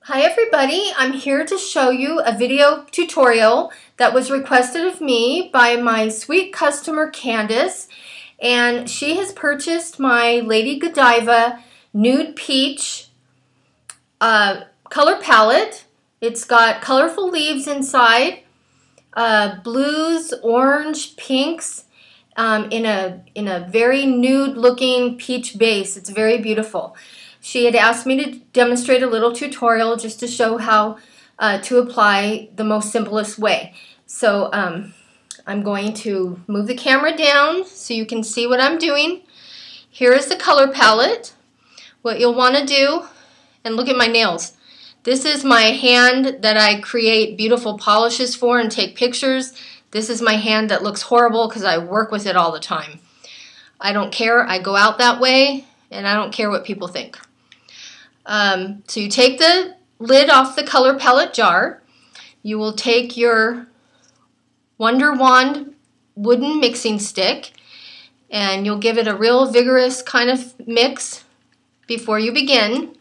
Hi everybody, I'm here to show you a video tutorial that was requested of me by my sweet customer Candace, and she has purchased my Lady Godiva Nude Peach color palette. It's got colorful leaves inside, blues, orange, pinks, in a very nude looking peach base. It's very beautiful. She had asked me to demonstrate a little tutorial just to show how to apply the most simplest way. So I'm going to move the camera down so you can see what I'm doing. Here is the color palette. What you'll want to do, and look at my nails. This is my hand that I create beautiful polishes for and take pictures. This is my hand that looks horrible because I work with it all the time. I don't care. I go out that way and I don't care what people think. So you take the lid off the color palette jar. You will take your Wonder Wand wooden mixing stick and you'll give it a real vigorous kind of mix before you begin.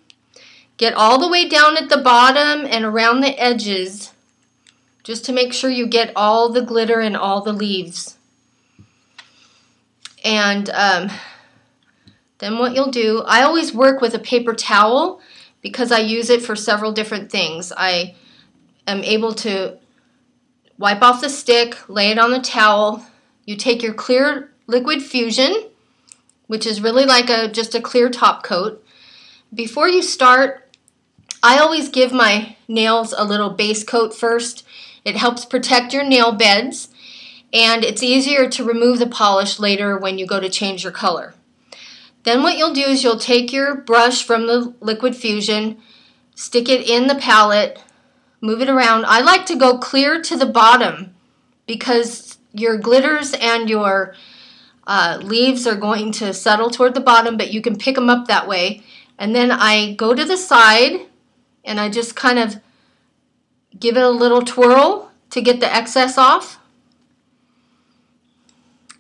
Get all the way down at the bottom and around the edges just to make sure you get all the glitter and all the leaves. And then what you'll do, I always work with a paper towel because I use it for several different things. I am able to wipe off the stick, lay it on the towel. You take your clear liquid fusion, which is really like just a clear top coat. Before you start, I always give my nails a little base coat first. It helps protect your nail beds, and it's easier to remove the polish later when you go to change your color. Then what you'll do is you'll take your brush from the liquid fusion, stick it in the palette, move it around. I like to go clear to the bottom because your glitters and your leaves are going to settle toward the bottom, but you can pick them up that way. And then I go to the side and I just kind of give it a little twirl to get the excess off.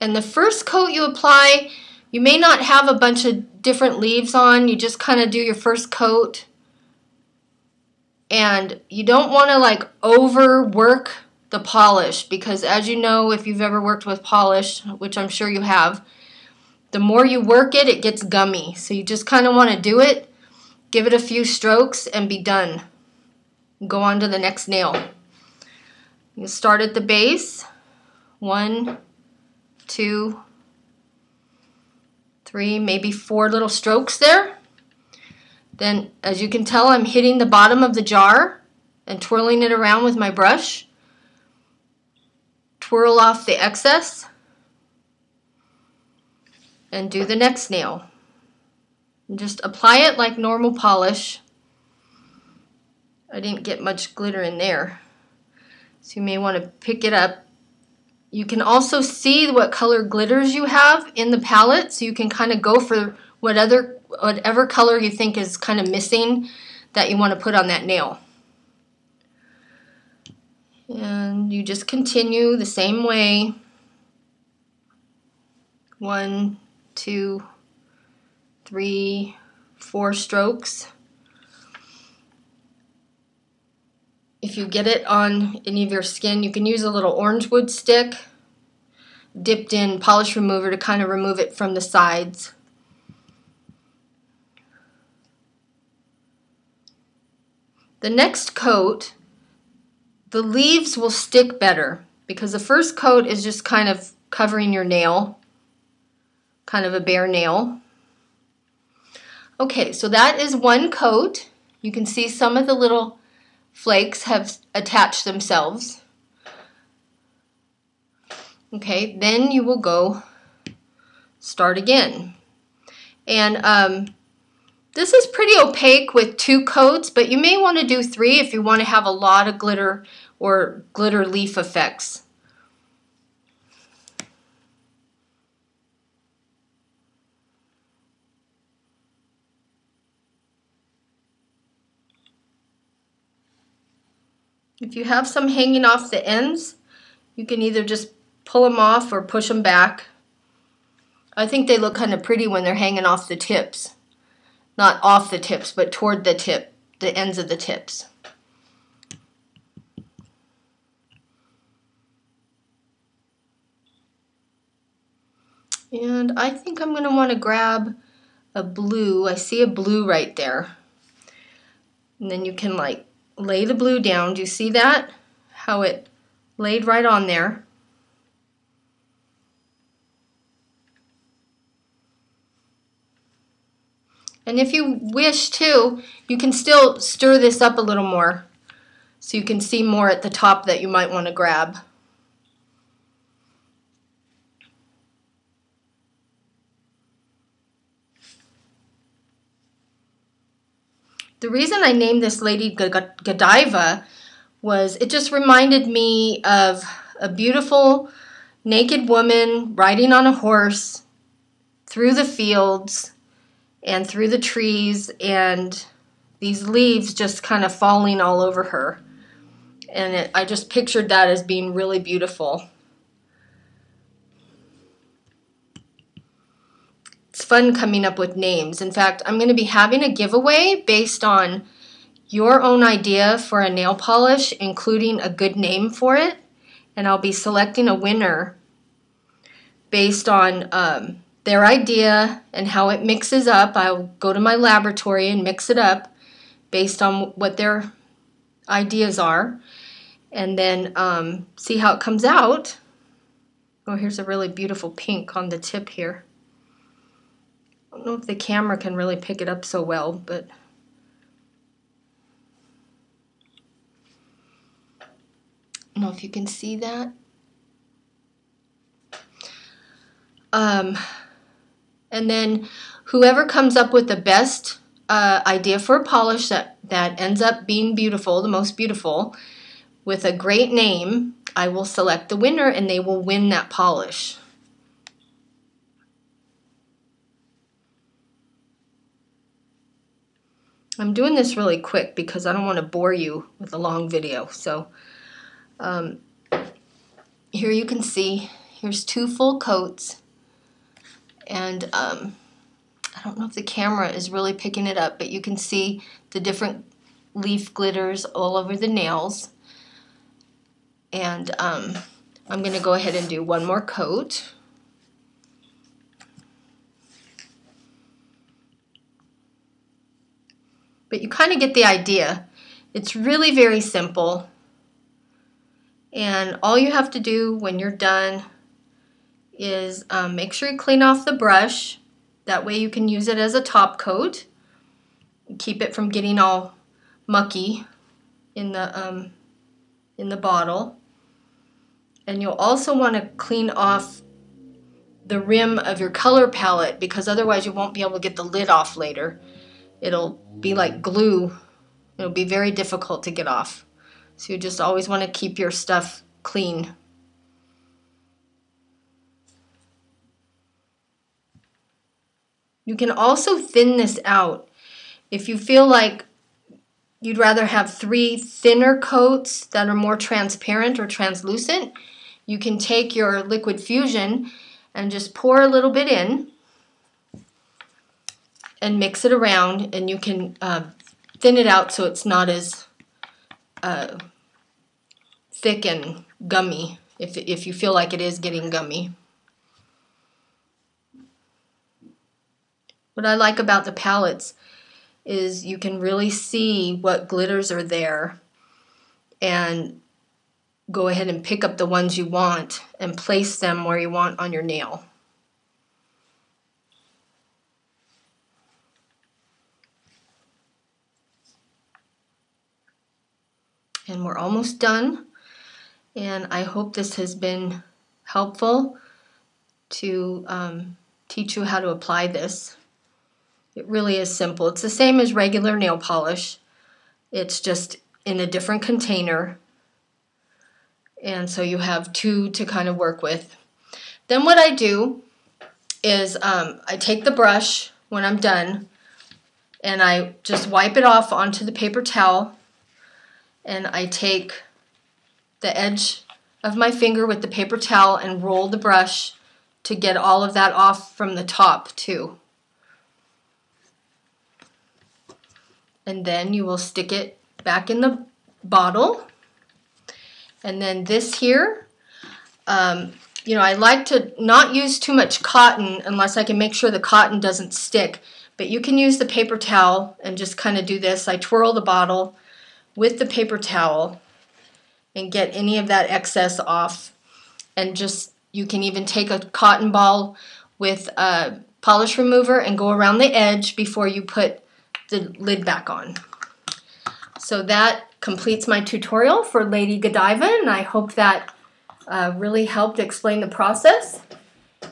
And the first coat you apply, you may not have a bunch of different leaves on. You just kind of do your first coat. And you don't want to like overwork the polish because, as you know, if you've ever worked with polish, which I'm sure you have, the more you work it, it gets gummy. So you just kind of want to do it. Give it a few strokes and be done. Go on to the next nail. You start at the base. 1, 2, 3, maybe 4 little strokes there. Then, as you can tell, I'm hitting the bottom of the jar and twirling it around with my brush. Twirl off the excess and do the next nail. And just apply it like normal polish. I didn't get much glitter in there, so you may want to pick it up. You can also see what color glitters you have in the palette, so you can kind of go for whatever color you think is kind of missing that you want to put on that nail. And you just continue the same way. 1, 2, 3, 4 strokes. If you get it on any of your skin, you can use a little orange wood stick dipped in polish remover to kind of remove it from the sides. The next coat, the leaves will stick better because the first coat is just kind of covering your nail, kind of a bare nail. Okay, so that is one coat. You can see some of the little flakes have attached themselves. Okay, then you will go start again. And this is pretty opaque with 2 coats, but you may want to do 3 if you want to have a lot of glitter or glitter leaf effects. If you have some hanging off the ends, you can either just pull them off or push them back. I think they look kind of pretty when they're hanging off the tips. Not off the tips, but toward the tip. the ends of the tips. And I think I'm going to want to grab a blue. I see a blue right there. And then you can like lay the blue down. Do you see that? How it laid right on there. And if you wish to, you can still stir this up a little more so you can see more at the top that you might want to grab. The reason I named this lady Godiva was it just reminded me of a beautiful naked woman riding on a horse through the fields and through the trees, and these leaves just kind of falling all over her. And I just pictured that as being really beautiful. It's fun coming up with names. In fact, I'm going to be having a giveaway based on your own idea for a nail polish, including a good name for it. And I'll be selecting a winner based on their idea and how it mixes up. I'll go to my laboratory and mix it up based on what their ideas are, and then see how it comes out. Oh, here's a really beautiful pink on the tip here. I don't know if the camera can really pick it up so well, but I don't know if you can see that. And then whoever comes up with the best idea for a polish that ends up being beautiful, the most beautiful, with a great name, I will select the winner and they will win that polish. I'm doing this really quick because I don't want to bore you with a long video. So here you can see, here's 2 full coats. And I don't know if the camera is really picking it up, but you can see the different leaf glitters all over the nails. And I'm going to go ahead and do 1 more coat. But you kind of get the idea. It's really very simple. And all you have to do when you're done is make sure you clean off the brush. That way you can use it as a top coat. Keep it from getting all mucky in the bottle. And you'll also want to clean off the rim of your color palette, because otherwise you won't be able to get the lid off later. It'll be like glue. It'll be very difficult to get off. So you just always want to keep your stuff clean. You can also thin this out. If you feel like you'd rather have 3 thinner coats that are more transparent or translucent, you can take your liquid fusion and just pour a little bit in and mix it around, and you can thin it out so it's not as thick and gummy if you feel like it is getting gummy. What I like about the palettes is you can really see what glitters are there and go ahead and pick up the ones you want and place them where you want on your nail. And we're almost done, and I hope this has been helpful to teach you how to apply this. It really is simple. It's the same as regular nail polish. It's just in a different container, and so you have 2 to kind of work with. Then what I do is I take the brush when I'm done and I just wipe it off onto the paper towel, and I take the edge of my finger with the paper towel and roll the brush to get all of that off from the top too. and then you will stick it back in the bottle. And then this here, you know, I like to not use too much cotton unless I can make sure the cotton doesn't stick. But you can use the paper towel and just kind of do this. I twirl the bottle with the paper towel and get any of that excess off. And just, you can even take a cotton ball with a polish remover and go around the edge before you put the lid back on. So that completes my tutorial for Lady Godiva, and I hope that really helped explain the process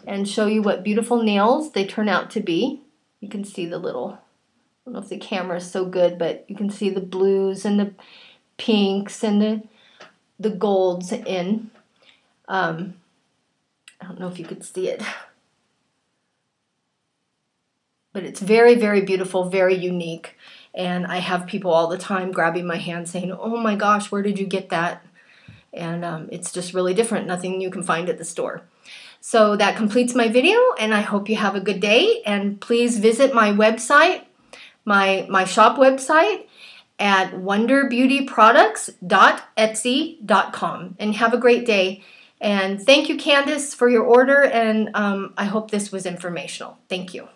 and show you what beautiful nails they turn out to be. You can see the little, I don't know if the camera is so good, but you can see the blues and the pinks and the golds in. I don't know if you could see it, but it's very, very beautiful, very unique. And I have people all the time grabbing my hand saying, oh my gosh, where did you get that? And it's just really different, nothing you can find at the store. So that completes my video, and I hope you have a good day. And please visit my website, my shop website at wonderbeautyproducts.etsy.com. And have a great day. And thank you, Candace, for your order, and I hope this was informational. Thank you.